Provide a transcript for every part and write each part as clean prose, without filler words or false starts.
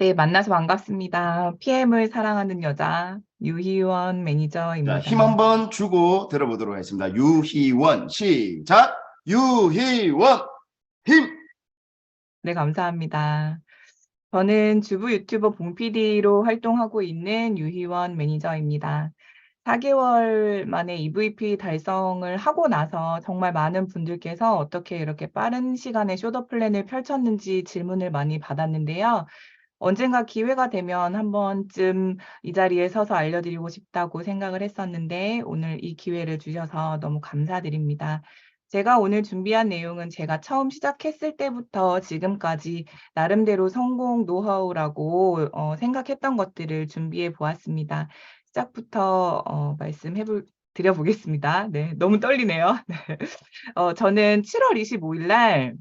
네, 만나서 반갑습니다. PM을 사랑하는 여자 유희원 자, 힘 매니저입니다. 한번 주고 들어보도록 하겠습니다. 유희원, 시작! 유희원, 힘! 네, 감사합니다. 저는 주부 유튜버 봉PD로 활동하고 있는 유희원 매니저입니다. 4개월 만에 EVP 달성을 하고 나서 정말 많은 분들께서 어떻게 이렇게 빠른 시간에 쇼더 플랜을 펼쳤는지 질문을 많이 받았는데요. 언젠가 기회가 되면 한 번쯤 이 자리에 서서 알려드리고 싶다고 생각을 했었는데 오늘 이 기회를 주셔서 너무 감사드립니다. 제가 오늘 준비한 내용은 제가 처음 시작했을 때부터 지금까지 나름대로 성공 노하우라고 생각했던 것들을 준비해 보았습니다. 시작부터 드려보겠습니다. 네, 너무 떨리네요. 네. 저는 7월 25일 날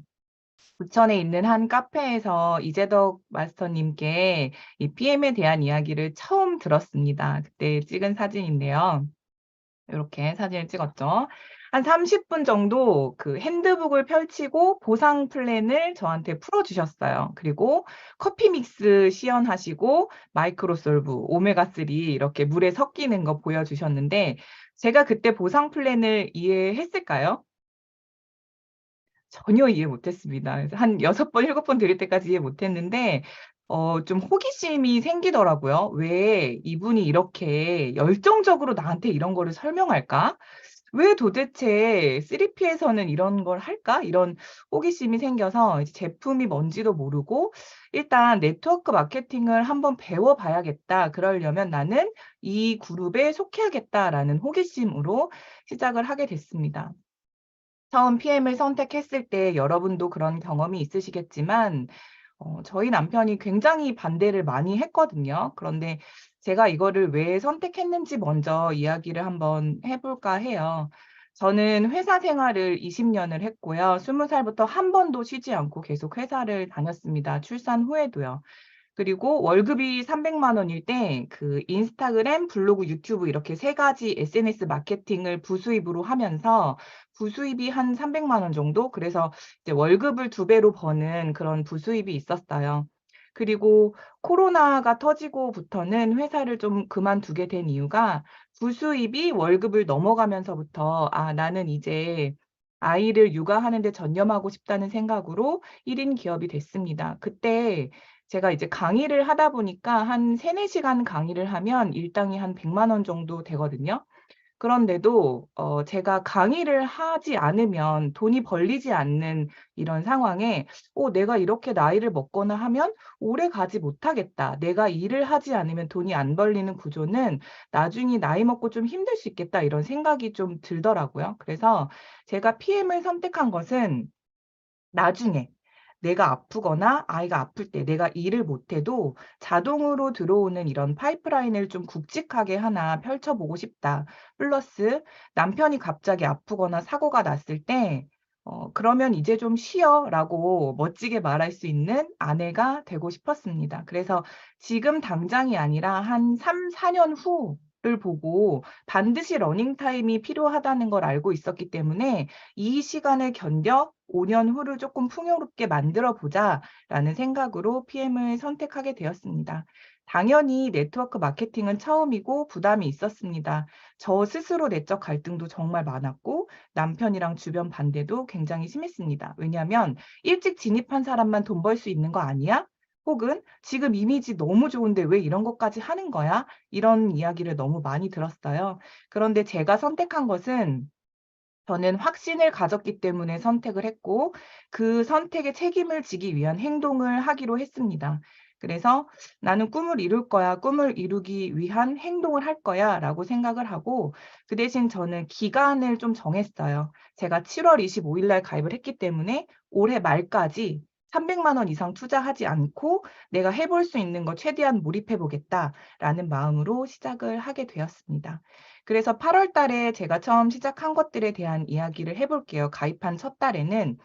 부천에 있는 한 카페에서 이재덕 마스터님께 이 PM에 대한 이야기를 처음 들었습니다. 그때 찍은 사진인데요. 이렇게 사진을 찍었죠. 한 30분 정도 그 핸드북을 펼치고 보상 플랜을 저한테 풀어주셨어요. 그리고 커피 믹스 시연하시고 마이크로솔브, 오메가3 이렇게 물에 섞이는 거 보여주셨는데 제가 그때 보상 플랜을 이해했을까요? 전혀 이해 못했습니다. 그래서 한 6번, 7번 드릴 때까지 이해 못했는데 좀 호기심이 생기더라고요. '왜 이분이 이렇게 열정적으로 나한테 이런 거를 설명할까? 왜 도대체 3P에서는 이런 걸 할까?' 이런 호기심이 생겨서 이제 제품이 뭔지도 모르고 '일단 네트워크 마케팅을 한번 배워 봐야겠다. 그러려면 나는 이 그룹에 속해야겠다.'라는 호기심으로 시작을 하게 됐습니다. 처음 PM을 선택했을 때 여러분도 그런 경험이 있으시겠지만 저희 남편이 굉장히 반대를 많이 했거든요. 그런데 제가 이거를 왜 선택했는지 먼저 이야기를 한번 해 볼까 해요. 저는 회사 생활을 20년을 했고요. 20살부터 한 번도 쉬지 않고 계속 회사를 다녔습니다, 출산 후에도요. 그리고 월급이 300만 원일 때 그 인스타그램, 블로그, 유튜브 이렇게 3가지 SNS 마케팅을 부수입으로 하면서 부수입이 한 300만 원 정도? 그래서 이제 월급을 2배로 버는 그런 부수입이 있었어요. 그리고 코로나가 터지고부터는 회사를 좀 그만두게 된 이유가 부수입이 월급을 넘어가면서부터 '아 나는 이제 아이를 육아하는 데 전념하고 싶다.'는 생각으로 1인 기업이 됐습니다. 그때 제가 이제 강의를 하다 보니까 한 3-4시간 강의를 하면 일당이 한 100만 원 정도 되거든요. 그런데도 제가 강의를 하지 않으면 돈이 벌리지 않는 이런 상황에 '내가 이렇게 나이를 먹거나 하면 오래 가지 못하겠다. 내가 일을 하지 않으면 돈이 안 벌리는 구조는 나중에 나이 먹고 좀 힘들 수 있겠다.' 이런 생각이 좀 들더라고요. 그래서 제가 PM을 선택한 것은 나중에 내가 아프거나 아이가 아플 때 내가 일을 못 해도 자동으로 들어오는 이런 파이프라인을 좀 굵직하게 하나 펼쳐 보고 싶다. 플러스 남편이 갑자기 아프거나 사고가 났을 때 "그러면 이제 좀 쉬어."라고 멋지게 말할 수 있는 아내가 되고 싶었습니다. 그래서 지금 당장이 아니라 한 3-4년 후를 보고 반드시 러닝 타임이 필요하다는 걸 알고 있었기 때문에 '이 시간을 견뎌 5년 후를 조금 풍요롭게 만들어 보자.'라는 생각으로 PM을 선택하게 되었습니다. 당연히 네트워크 마케팅은 처음이고 부담이 있었습니다. 저 스스로 내적 갈등도 정말 많았고 남편이랑 주변 반대도 굉장히 심했습니다. 왜냐하면 "일찍 진입한 사람만 돈 벌 수 있는 거 아니야?" 혹은 "지금 이미지 너무 좋은데 왜 이런 것까지 하는 거야?" 이런 이야기를 너무 많이 들었어요. 그런데 제가 선택한 것은 저는 확신을 가졌기 때문에 선택을 했고 그 선택에 책임을 지기 위한 행동을 하기로 했습니다. 그래서 '나는 꿈을 이룰 거야. 꿈을 이루기 위한 행동을 할 거야.'라고 생각을 하고 그 대신 저는 기간을 좀 정했어요. 제가 7월 25일 날 가입을 했기 때문에 올해 말까지 300만 원 이상 투자하지 않고 '내가 해볼 수 있는 거 최대한 몰입해 보겠다.'라는 마음으로 시작을 하게 되었습니다. 그래서 8월 달에 제가 처음 시작한 것들에 대한 이야기를 해 볼게요. 가입한 첫 달에는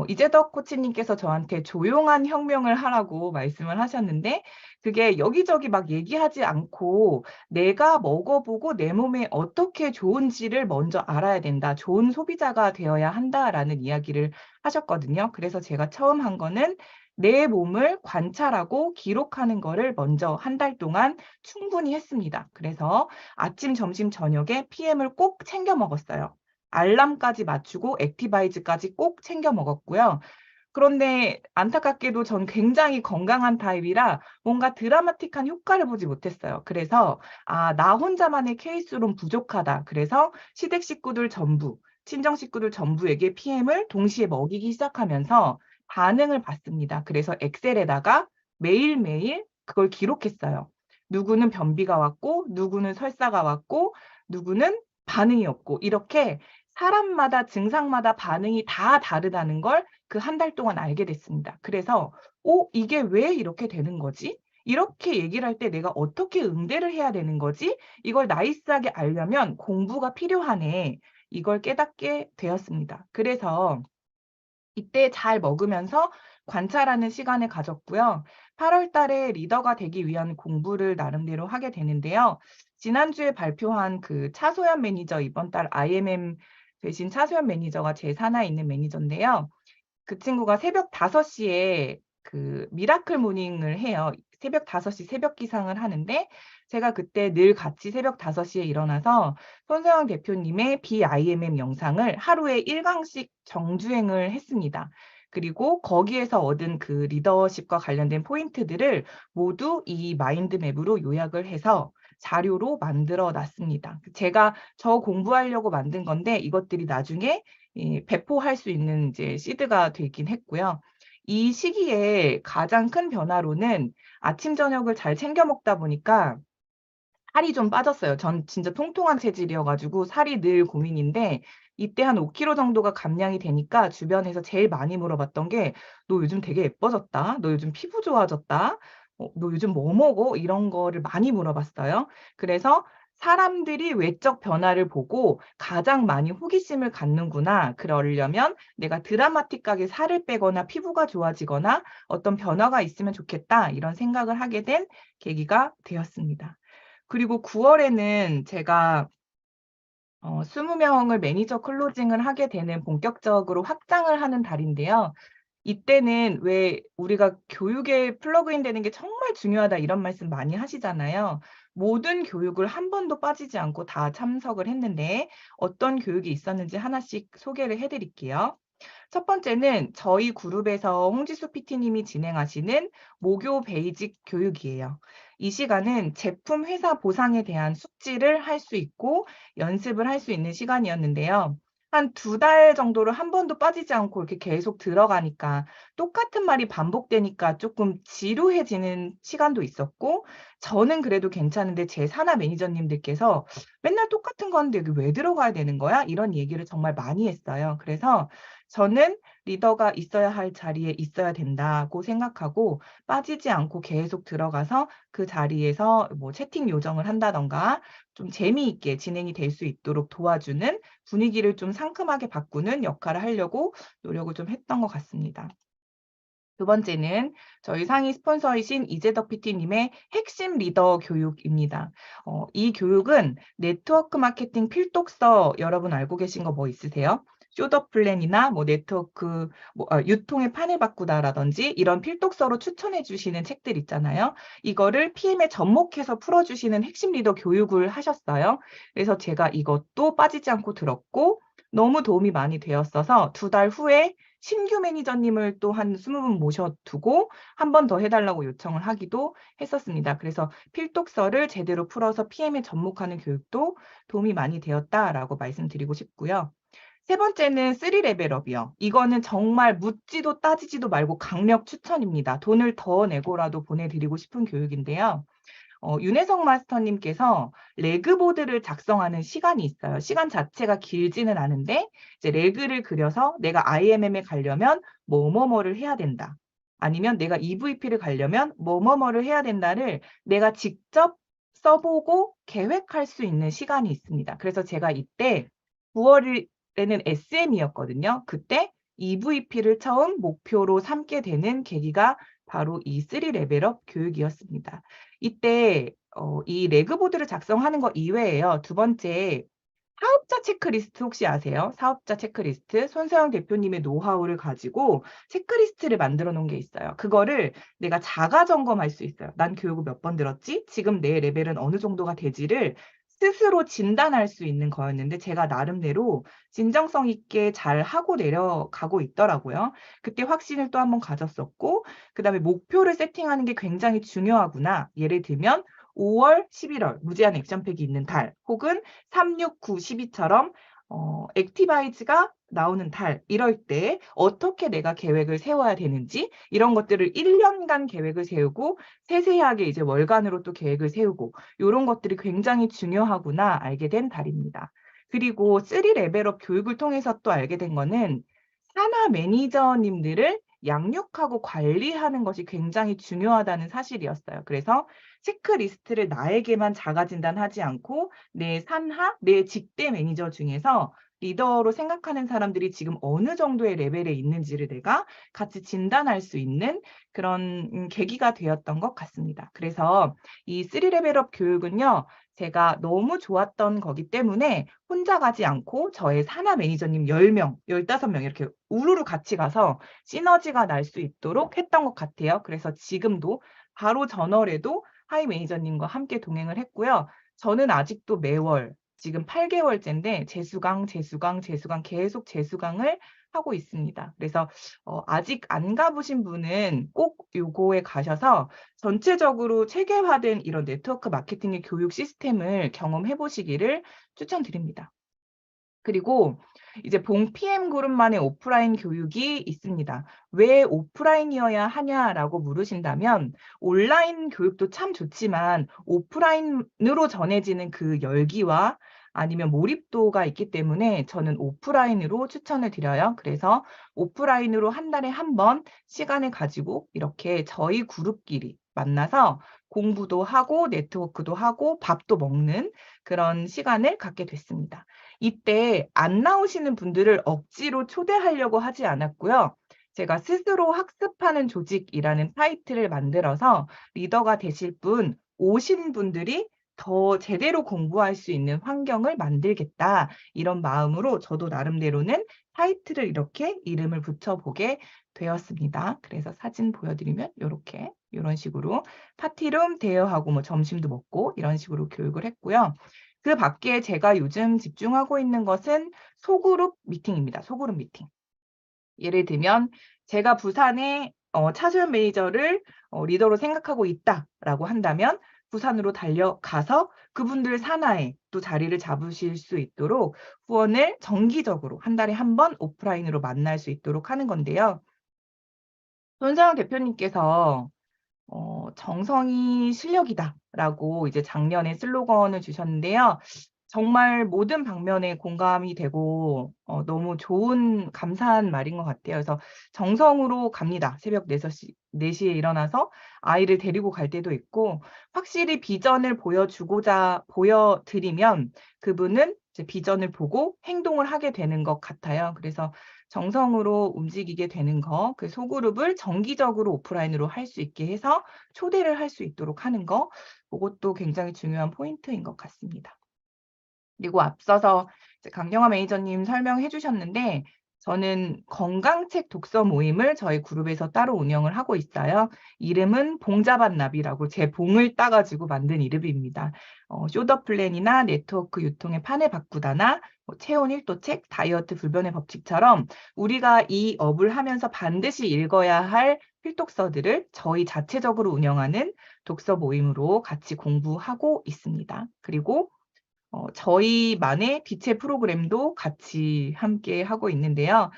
이재덕 코치님께서 저한테 조용한 혁명을 하라고 말씀을 하셨는데 그게 여기저기 막 얘기하지 않고 "내가 먹어 보고 내 몸에 어떻게 좋은지를 먼저 알아야 된다. 좋은 소비자가 되어야 한다."라는 이야기를 하셨거든요. 그래서 제가 처음 한 거는 내 몸을 관찰하고 기록하는 거를 먼저 한 달 동안 충분히 했습니다. 그래서 아침, 점심, 저녁에 PM을 꼭 챙겨 먹었어요. 알람까지 맞추고 액티바이즈까지 꼭 챙겨 먹었고요. 그런데 안타깝게도 전 굉장히 건강한 타입이라 뭔가 드라마틱한 효과를 보지 못했어요. 그래서 나 혼자만의 케이스로는 부족하다. 그래서 시댁 식구들 전부, 친정 식구들 전부에게 PM을 동시에 먹이기 시작하면서 반응을 봤습니다. 그래서 엑셀에다가 매일매일 그걸 기록했어요. 누구는 변비가 왔고, 누구는 설사가 왔고, 누구는 반응이 없고, 이렇게 사람마다 증상마다 반응이 다 다르다는 걸 그 한 달 동안 알게 됐습니다. 그래서 이게 왜 이렇게 되는 거지? 이렇게 얘기를 할 때 내가 어떻게 응대를 해야 되는 거지? 이걸 나이스하게 알려면 공부가 필요하네. 이걸 깨닫게 되었습니다. 그래서 이때 잘 먹으면서 관찰하는 시간을 가졌고요. 8월 달에 리더가 되기 위한 공부를 나름대로 하게 되는데요. 지난주에 발표한 그 차소연 매니저, 이번 달 IMM 대신 차소연 매니저가 제 산하에 있는 매니저인데요. 그 친구가 새벽 5시에 그 미라클 모닝을 해요. 새벽 5시 새벽 기상을 하는데 제가 그때 늘 같이 새벽 5시에 일어나서 손소영 대표님의 BIMM 영상을 하루에 1강씩 정주행을 했습니다. 그리고 거기에서 얻은 그 리더십과 관련된 포인트들을 모두 이 마인드맵으로 요약을 해서 자료로 만들어 놨습니다. 제가 저 공부하려고 만든 건데 이것들이 나중에 배포할 수 있는 이제 시드가 되긴 했고요. 이 시기에 가장 큰 변화로는 아침, 저녁을 잘 챙겨 먹다 보니까 살이 좀 빠졌어요. 전 진짜 통통한 체질이어가지고 살이 늘 고민인데 이때 한 5kg 정도가 감량이 되니까 주변에서 제일 많이 물어봤던 게 너 요즘 되게 예뻐졌다. 너 요즘 피부 좋아졌다. 너 요즘 뭐 먹어? 이런 거를 많이 물어봤어요. 그래서 사람들이 외적 변화를 보고 가장 많이 호기심을 갖는구나. 그러려면 내가 드라마틱하게 살을 빼거나 피부가 좋아지거나 어떤 변화가 있으면 좋겠다. 이런 생각을 하게 된 계기가 되었습니다. 그리고 9월에는 제가 20명을 매니저 클로징을 하게 되는 본격적으로 확장을 하는 달인데요. 이때는 왜 우리가 교육에 플러그인 되는 게 정말 중요하다 이런 말씀 많이 하시잖아요. 모든 교육을 한 번도 빠지지 않고 다 참석을 했는데 어떤 교육이 있었는지 하나씩 소개를 해드릴게요. 첫 번째는 저희 그룹에서 홍지수 PT님이 진행하시는 모교 베이직 교육이에요. 이 시간은 제품 회사 보상에 대한 숙지를 할 수 있고 연습을 할 수 있는 시간이었는데요. 한 2달 정도를 한 번도 빠지지 않고 이렇게 계속 들어가니까 똑같은 말이 반복되니까 조금 지루해지는 시간도 있었고 저는 그래도 괜찮은데 제 산하 매니저님들께서 맨날 똑같은 건데 여기 왜 들어가야 되는 거야? 이런 얘기를 정말 많이 했어요. 그래서 저는 리더가 있어야 할 자리에 있어야 된다고 생각하고 빠지지 않고 계속 들어가서 그 자리에서 뭐 채팅 요정을 한다던가 좀 재미있게 진행이 될 수 있도록 도와주는 분위기를 좀 상큼하게 바꾸는 역할을 하려고 노력을 좀 했던 것 같습니다. 두 번째는 저희 상위 스폰서이신 이재덕 PT님의 핵심 리더 교육입니다. 이 교육은 네트워크 마케팅 필독서 여러분 알고 계신 거 뭐 있으세요? 쇼더 플랜이나 뭐 네트워크 유통의 판을 바꾸다라든지 이런 필독서로 추천해 주시는 책들 있잖아요. 이거를 PM에 접목해서 풀어주시는 핵심 리더 교육을 하셨어요. 그래서 제가 이것도 빠지지 않고 들었고 너무 도움이 많이 되었어서 2달 후에 신규 매니저님을 또 한 20분 모셔두고 한 번 더 해달라고 요청을 하기도 했었습니다. 그래서 필독서를 제대로 풀어서 PM에 접목하는 교육도 도움이 많이 되었다라고 말씀드리고 싶고요. 세 번째는 3레벨업이요. 이거는 정말 묻지도 따지지도 말고 강력 추천입니다. 돈을 더 내고라도 보내드리고 싶은 교육인데요. 윤혜성 마스터님께서 레그보드를 작성하는 시간이 있어요. 시간 자체가 길지는 않은데 이제 레그를 그려서 내가 IMM에 가려면 뭐뭐뭐를 해야 된다. 아니면 내가 EVP를 가려면 뭐뭐뭐를 해야 된다를 내가 직접 써보고 계획할 수 있는 시간이 있습니다. 그래서 제가 이때 9월에는 SM이었거든요. 그때 EVP를 처음 목표로 삼게 되는 계기가 바로 이 3레벨업 교육이었습니다. 이때 이 레그보드를 작성하는 거 이외에요. 두 번째 사업자 체크리스트 혹시 아세요? 사업자 체크리스트. 손서영 대표님의 노하우를 가지고 체크리스트를 만들어 놓은 게 있어요. 그거를 내가 자가 점검할 수 있어요. 난 교육을 몇 번 들었지? 지금 내 레벨은 어느 정도가 되지를 스스로 진단할 수 있는 거였는데 제가 나름대로 진정성 있게 잘 하고 내려가고 있더라고요. 그때 확신을 또 한 번 가졌었고, 그다음에 목표를 세팅하는 게 굉장히 중요하구나. 예를 들면 5월, 11월 무제한 액션팩이 있는 달, 혹은 3, 6, 9, 12처럼 액티바이즈가 나오는 달, 이럴 때 어떻게 내가 계획을 세워야 되는지 이런 것들을 1년간 계획을 세우고 세세하게 이제 월간으로 또 계획을 세우고 이런 것들이 굉장히 중요하구나 알게 된 달입니다. 그리고 3 레벨업 교육을 통해서 또 알게 된 거는 산하 매니저님들을 양육하고 관리하는 것이 굉장히 중요하다는 사실이었어요. 그래서 체크리스트를 나에게만 자가 진단하지 않고 내 산하, 내 직대 매니저 중에서 리더로 생각하는 사람들이 지금 어느 정도의 레벨에 있는지를 내가 같이 진단할 수 있는 그런 계기가 되었던 것 같습니다. 그래서 이 3레벨업 교육은요, 제가 너무 좋았던 거기 때문에 혼자 가지 않고 저의 산하 매니저님 10명, 15명 이렇게 우르르 같이 가서 시너지가 날 수 있도록 했던 것 같아요. 그래서 지금도 바로 전월에도 하이 매니저님과 함께 동행을 했고요. 저는 아직도 매월 지금 8개월째인데 재수강 계속 재수강을 하고 있습니다. 그래서 아직 안 가보신 분은 꼭 요거에 가셔서 전체적으로 체계화된 이런 네트워크 마케팅의 교육 시스템을 경험해 보시기를 추천드립니다. 그리고 이제 봉 PM 그룹만의 오프라인 교육이 있습니다. 왜 오프라인이어야 하냐라고 물으신다면 온라인 교육도 참 좋지만 오프라인으로 전해지는 그 열기와 아니면 몰입도가 있기 때문에 저는 오프라인으로 추천을 드려요. 그래서 오프라인으로 한 달에 한 번 시간을 가지고 이렇게 저희 그룹끼리 만나서 공부도 하고 네트워크도 하고 밥도 먹는 그런 시간을 갖게 됐습니다. 이때 안 나오시는 분들을 억지로 초대하려고 하지 않았고요. 제가 스스로 학습하는 조직이라는 타이틀을 만들어서 리더가 되실 분, 오신 분들이 더 제대로 공부할 수 있는 환경을 만들겠다. 이런 마음으로 저도 나름대로는 타이틀을 이렇게 이름을 붙여보게 되었습니다. 그래서 사진 보여드리면 이렇게 이런 식으로 파티룸 대여하고 뭐 점심도 먹고 이런 식으로 교육을 했고요. 그 밖에 제가 요즘 집중하고 있는 것은 소그룹 미팅입니다. 소그룹 미팅. 예를 들면 제가 부산에 차수연 매니저를 리더로 생각하고 있다라고 한다면 부산으로 달려가서 그분들 산하에 또 자리를 잡으실 수 있도록 후원을 정기적으로 한 달에 한 번 오프라인으로 만날 수 있도록 하는 건데요. 손상영 대표님께서 정성이 실력이다라고 이제 작년에 슬로건을 주셨는데요. 정말 모든 방면에 공감이 되고 너무 좋은 감사한 말인 것 같아요. 그래서 정성으로 갑니다. 새벽 4시에 일어나서 아이를 데리고 갈 때도 있고 확실히 비전을 보여드리면 그분은 이제 비전을 보고 행동을 하게 되는 것 같아요. 그래서 정성으로 움직이게 되는 거, 그 소그룹을 정기적으로 오프라인으로 할 수 있게 해서 초대를 할 수 있도록 하는 거, 그것도 굉장히 중요한 포인트인 것 같습니다. 그리고 앞서서 이제 강경화 매니저님 설명해 주셨는데 저는 건강책 독서 모임을 저희 그룹에서 따로 운영을 하고 있어요. 이름은 봉자반 나비라고 제 봉을 따가지고 만든 이름입니다. 쇼더 플랜이나 네트워크 유통의 판을 바꾸다나 체온 1도책, 다이어트 불변의 법칙처럼 우리가 이 업을 하면서 반드시 읽어야 할 필독서들을 저희 자체적으로 운영하는 독서 모임으로 같이 공부하고 있습니다. 그리고 저희만의 빛의 프로그램도 같이 함께 하고 있는데요.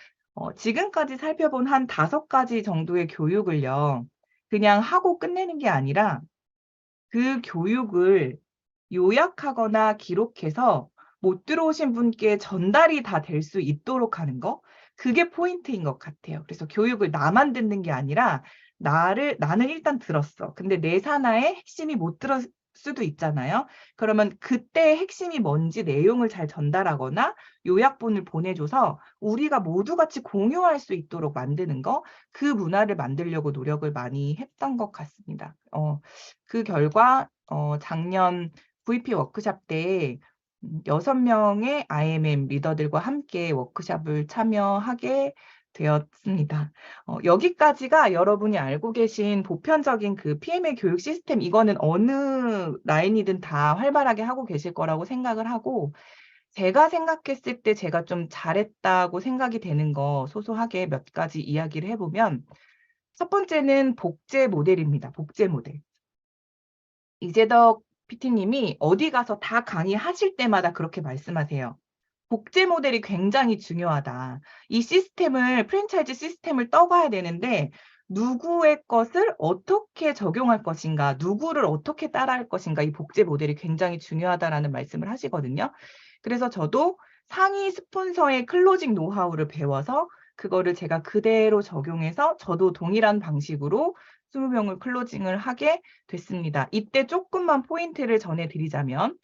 지금까지 살펴본 한 5가지 정도의 교육을요, 그냥 하고 끝내는 게 아니라 그 교육을 요약하거나 기록해서 못 들어오신 분께 전달이 다 될 수 있도록 하는 거, 그게 포인트인 것 같아요. 그래서 교육을 나만 듣는 게 아니라 나는 일단 들었어. 근데 내 산하의 핵심이 못 들었을 수도 있잖아요. 그러면 그때 핵심이 뭔지 내용을 잘 전달하거나 요약본을 보내줘서 우리가 모두 같이 공유할 수 있도록 만드는 거, 그 문화를 만들려고 노력을 많이 했던 것 같습니다. 그 결과 작년 VP 워크샵 때 6명의 IMM 리더들과 함께 워크숍을 참여하게 되었습니다. 여기까지가 여러분이 알고 계신 보편적인 그 PM의 교육 시스템, 이거는 어느 라인이든 다 활발하게 하고 계실 거라고 생각을 하고, 제가 생각했을 때 제가 좀 잘했다고 생각이 되는 거 소소하게 몇 가지 이야기를 해보면, 첫 번째는 복제 모델입니다. 복제 모델. 이재덕 PT님이 어디 가서 다 강의하실 때마다 그렇게 말씀하세요. 복제 모델이 굉장히 중요하다. 이 시스템을, 프랜차이즈 시스템을 떠가야 되는데, 누구의 것을 어떻게 적용할 것인가, 누구를 어떻게 따라할 것인가, 이 복제 모델이 굉장히 중요하다라는 말씀을 하시거든요. 그래서 저도 상위 스폰서의 클로징 노하우를 배워서 그거를 제가 그대로 적용해서 저도 동일한 방식으로 20명을 클로징을 하게 됐습니다. 이때 조금만 포인트를 전해드리자면,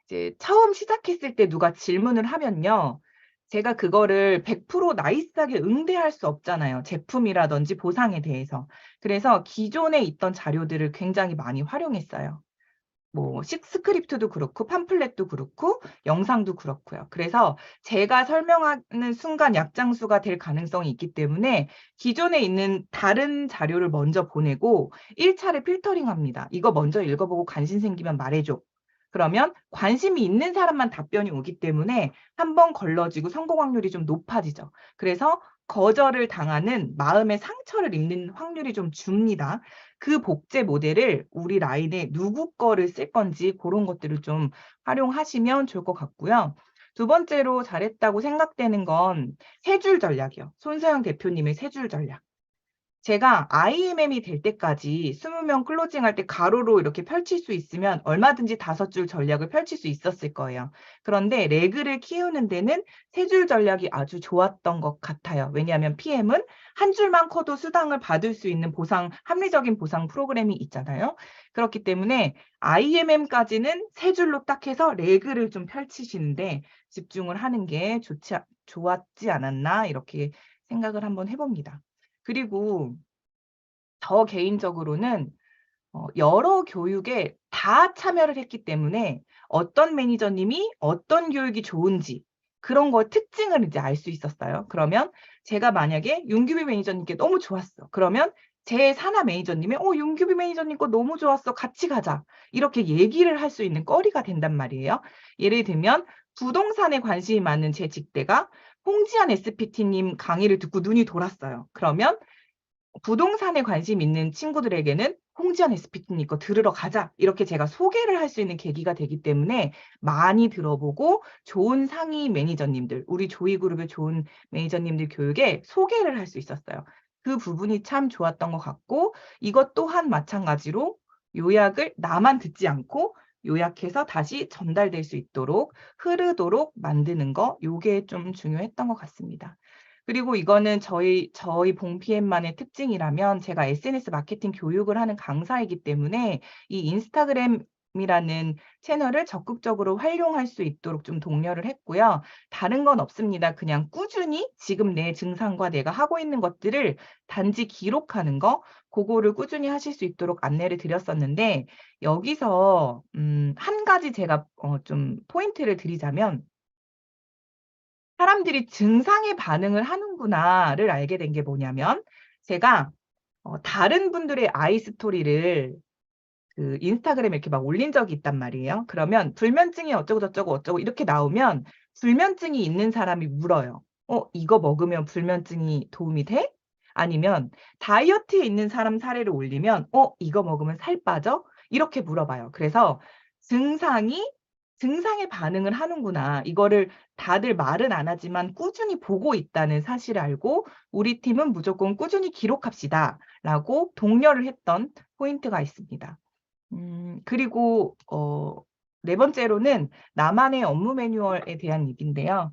이제 처음 시작했을 때 누가 질문을 하면요. 제가 그거를 100% 나이스하게 응대할 수 없잖아요. 제품이라든지 보상에 대해서. 그래서 기존에 있던 자료들을 굉장히 많이 활용했어요. 뭐 스크립트도 그렇고 팜플렛도 그렇고 영상도 그렇고요. 그래서 제가 설명하는 순간 약장수가 될 가능성이 있기 때문에 기존에 있는 다른 자료를 먼저 보내고 1차를 필터링합니다. 이거 먼저 읽어보고 관심 생기면 말해줘. 그러면 관심이 있는 사람만 답변이 오기 때문에 한 번 걸러지고 성공 확률이 좀 높아지죠. 그래서 거절을 당하는 마음의 상처를 입는 확률이 좀 줍니다. 그 복제 모델을 우리 라인에 누구 거를 쓸 건지 그런 것들을 좀 활용하시면 좋을 것 같고요. 두 번째로 잘했다고 생각되는 건 세 줄 전략이요. 손서영 대표님의 세 줄 전략. 제가 IMM이 될 때까지 20명 클로징할 때 가로로 이렇게 펼칠 수 있으면 얼마든지 5줄 전략을 펼칠 수 있었을 거예요. 그런데 레그를 키우는 데는 3줄 전략이 아주 좋았던 것 같아요. 왜냐하면 PM은 한 줄만 커도 수당을 받을 수 있는 보상, 합리적인 보상 프로그램이 있잖아요. 그렇기 때문에 IMM까지는 3줄로 딱 해서 레그를 좀 펼치시는데 집중을 하는 게 좋았지 않았나 이렇게 생각을 한번 해봅니다. 그리고 저 개인적으로는 여러 교육에 다 참여를 했기 때문에 어떤 매니저님이 어떤 교육이 좋은지 그런 거 특징을 이제 알 수 있었어요. 그러면 제가 만약에 윤규비 매니저님께 너무 좋았어. 그러면 제 산하 매니저님이 윤규비 매니저님 거 너무 좋았어. 같이 가자. 이렇게 얘기를 할 수 있는 거리가 된단 말이에요. 예를 들면 부동산에 관심이 많은 제 직대가 홍지한 SPT님 강의를 듣고 눈이 돌았어요. 그러면 부동산에 관심 있는 친구들에게는 홍지연 SPT님 거 들으러 가자. 이렇게 제가 소개를 할 수 있는 계기가 되기 때문에 많이 들어보고 좋은 상위 매니저님들, 우리 조이그룹의 좋은 매니저님들 교육에 소개를 할 수 있었어요. 그 부분이 참 좋았던 것 같고 이것 또한 마찬가지로 요약을 나만 듣지 않고 요약해서 다시 전달될 수 있도록 흐르도록 만드는 거, 요게 좀 중요했던 것 같습니다. 그리고 이거는 저희 봉PM만의 특징이라면 제가 SNS 마케팅 교육을 하는 강사이기 때문에 이 인스타그램이라는 채널을 적극적으로 활용할 수 있도록 좀 독려를 했고요. 다른 건 없습니다. 그냥 꾸준히 지금 내 증상과 내가 하고 있는 것들을 단지 기록하는 거, 그거를 꾸준히 하실 수 있도록 안내를 드렸었는데 여기서 한 가지 제가 좀 포인트를 드리자면 사람들이 증상에 반응을 하는구나를 알게 된 게 뭐냐면 제가 다른 분들의 아이 스토리를 그 인스타그램에 이렇게 막 올린 적이 있단 말이에요. 그러면 불면증이 어쩌고 저쩌고 어쩌고 이렇게 나오면 불면증이 있는 사람이 물어요. 이거 먹으면 불면증이 도움이 돼? 아니면 다이어트에 있는 사람 사례를 올리면 이거 먹으면 살 빠져? 이렇게 물어봐요. 그래서 증상이 증상에 반응을 하는구나. 이거를 다들 말은 안 하지만 꾸준히 보고 있다는 사실을 알고 우리 팀은 무조건 꾸준히 기록합시다. 라고 독려를 했던 포인트가 있습니다. 그리고 네 번째로는 나만의 업무 매뉴얼에 대한 얘기인데요.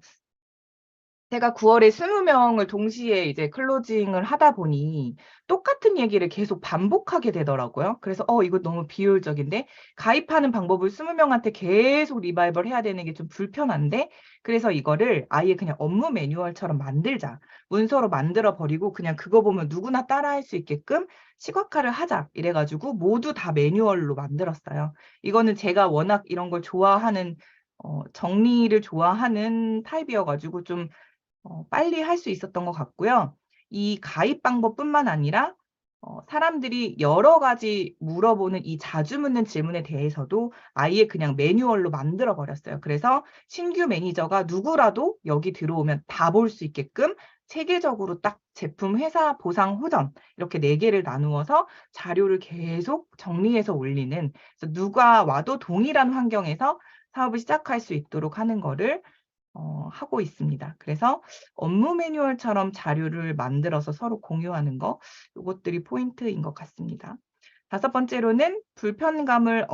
제가 9월에 20명을 동시에 이제 클로징을 하다 보니 똑같은 얘기를 계속 반복하게 되더라고요. 그래서 이거 너무 비효율적인데 가입하는 방법을 20명한테 계속 리바이벌 해야 되는 게 좀 불편한데 그래서 이거를 아예 그냥 업무 매뉴얼처럼 만들자. 문서로 만들어 버리고 그냥 그거 보면 누구나 따라할 수 있게끔 시각화를 하자. 이래가지고 모두 다 매뉴얼로 만들었어요. 이거는 제가 워낙 이런 걸 좋아하는 정리를 좋아하는 타입이어가지고 좀 빨리 할 수 있었던 것 같고요. 이 가입 방법뿐만 아니라 사람들이 여러 가지 물어보는 이 자주 묻는 질문에 대해서도 아예 그냥 매뉴얼로 만들어 버렸어요. 그래서 신규 매니저가 누구라도 여기 들어오면 다 볼 수 있게끔 체계적으로 딱 제품, 회사, 보상, 호전 이렇게 네 개를 나누어서 자료를 계속 정리해서 올리는 그래서 누가 와도 동일한 환경에서 사업을 시작할 수 있도록 하는 거를 하고 있습니다. 그래서 업무 매뉴얼처럼 자료를 만들어서 서로 공유하는 거, 이것들이 포인트인 것 같습니다. 다섯 번째로는 불편감을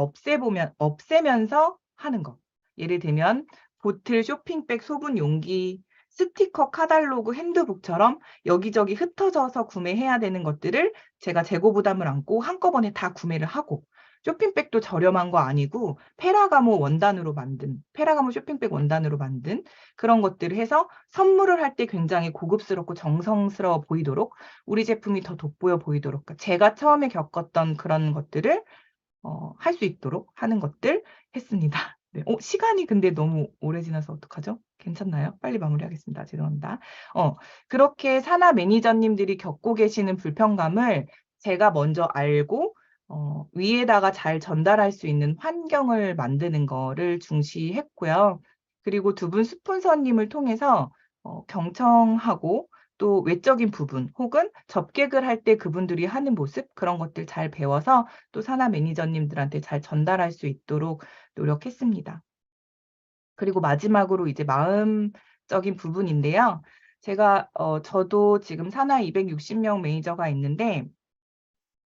없애면서 하는 거. 예를 들면 보틀, 쇼핑백, 소분 용기, 스티커, 카탈로그, 핸드북처럼 여기저기 흩어져서 구매해야 되는 것들을 제가 재고 부담을 안고 한꺼번에 다 구매를 하고 쇼핑백도 저렴한 거 아니고 페라가모 쇼핑백 원단으로 만든 그런 것들을 해서 선물을 할 때 굉장히 고급스럽고 정성스러워 보이도록 우리 제품이 더 돋보여 보이도록 제가 처음에 겪었던 그런 것들을 할 수 있도록 하는 것들 했습니다. 네. 시간이 근데 너무 오래 지나서 어떡하죠? 괜찮나요? 빨리 마무리하겠습니다. 죄송합니다. 그렇게 산하 매니저님들이 겪고 계시는 불편감을 제가 먼저 알고 위에다가 잘 전달할 수 있는 환경을 만드는 거를 중시했고요. 그리고 두 분 스폰서님을 통해서 경청하고 또 외적인 부분 혹은 접객을 할 때 그분들이 하는 모습 그런 것들 잘 배워서 또 산하 매니저님들한테 잘 전달할 수 있도록 노력했습니다. 그리고 마지막으로 이제 마음적인 부분인데요. 저도 지금 산하 260명 매니저가 있는데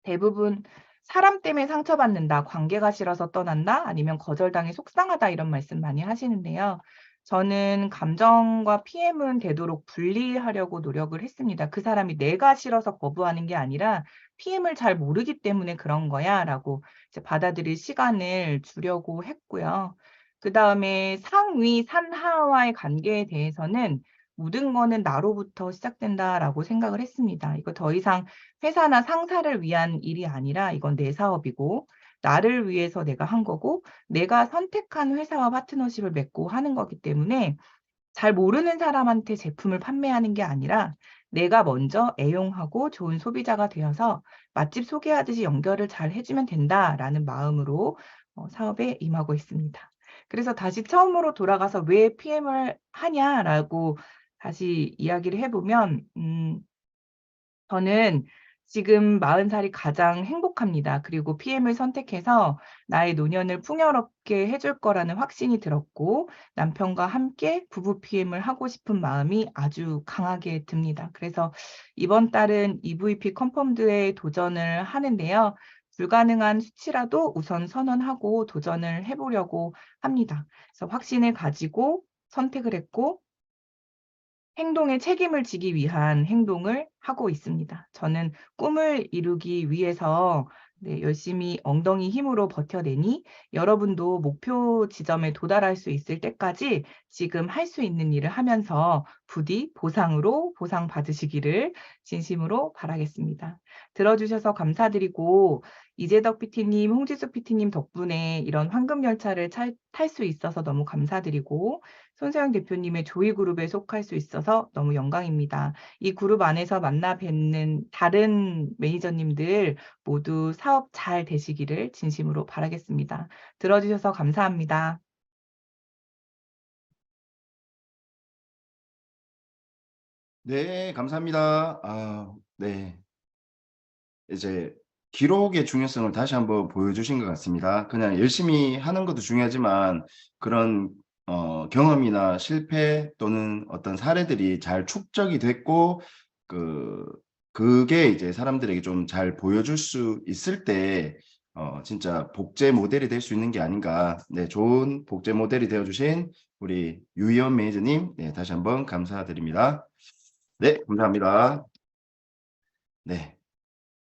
대부분 사람 때문에 상처받는다, 관계가 싫어서 떠난다, 아니면 거절당해 속상하다 이런 말씀 많이 하시는데요. 저는 감정과 PM은 되도록 분리하려고 노력을 했습니다. 그 사람이 내가 싫어서 거부하는 게 아니라 PM을 잘 모르기 때문에 그런 거야 라고 이제 받아들일 시간을 주려고 했고요. 그 다음에 상위, 산하와의 관계에 대해서는 모든 거는 나로부터 시작된다라고 생각을 했습니다. 이거 더 이상 회사나 상사를 위한 일이 아니라 이건 내 사업이고 나를 위해서 내가 한 거고 내가 선택한 회사와 파트너십을 맺고 하는 거기 때문에 잘 모르는 사람한테 제품을 판매하는 게 아니라 내가 먼저 애용하고 좋은 소비자가 되어서 맛집 소개하듯이 연결을 잘 해주면 된다라는 마음으로 사업에 임하고 있습니다. 그래서 다시 처음으로 돌아가서 왜 PM을 하냐라고 다시 이야기를 해보면 저는 지금 40살이 가장 행복합니다. 그리고 PM을 선택해서 나의 노년을 풍요롭게 해줄 거라는 확신이 들었고 남편과 함께 부부 PM을 하고 싶은 마음이 아주 강하게 듭니다. 그래서 이번 달은 EVP 컨펌드에 도전을 하는데요. 불가능한 수치라도 우선 선언하고 도전을 해보려고 합니다. 그래서 확신을 가지고 선택을 했고 행동에 책임을 지기 위한 행동을 하고 있습니다. 저는 꿈을 이루기 위해서 열심히 엉덩이 힘으로 버텨내니 여러분도 목표 지점에 도달할 수 있을 때까지 지금 할 수 있는 일을 하면서 부디 보상으로 보상받으시기를 진심으로 바라겠습니다. 들어주셔서 감사드리고 이재덕 PT님, 홍지수 PT님 덕분에 이런 황금열차를 탈 수 있어서 너무 감사드리고 손세영 대표님의 조이 그룹에 속할 수 있어서 너무 영광입니다. 이 그룹 안에서 만나 뵙는 다른 매니저님들 모두 사업 잘 되시기를 진심으로 바라겠습니다. 들어주셔서 감사합니다. 네, 감사합니다. 네. 이제 기록의 중요성을 다시 한번 보여주신 것 같습니다. 그냥 열심히 하는 것도 중요하지만 그런 경험이나 실패 또는 어떤 사례들이 잘 축적이 됐고 그게 이제 사람들에게 좀 잘 보여줄 수 있을 때 진짜 복제 모델이 될 수 있는 게 아닌가. 네, 좋은 복제 모델이 되어주신 우리 유희연 매니저님, 네, 다시 한번 감사드립니다. 네, 감사합니다. 네.